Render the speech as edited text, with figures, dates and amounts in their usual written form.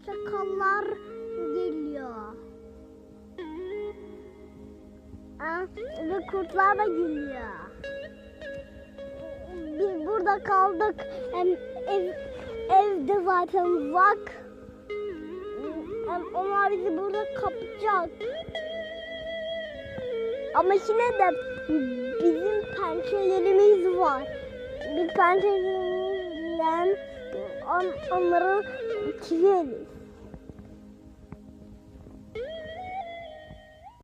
çakallar geliyor. Ve kurtlar da geliyor. Biz burada kaldık. Evde zaten bak. Onlar bizi burada kapacak. Ama yine de bizim pençelerimiz var. Bir pençelerimizle onları çizeriz.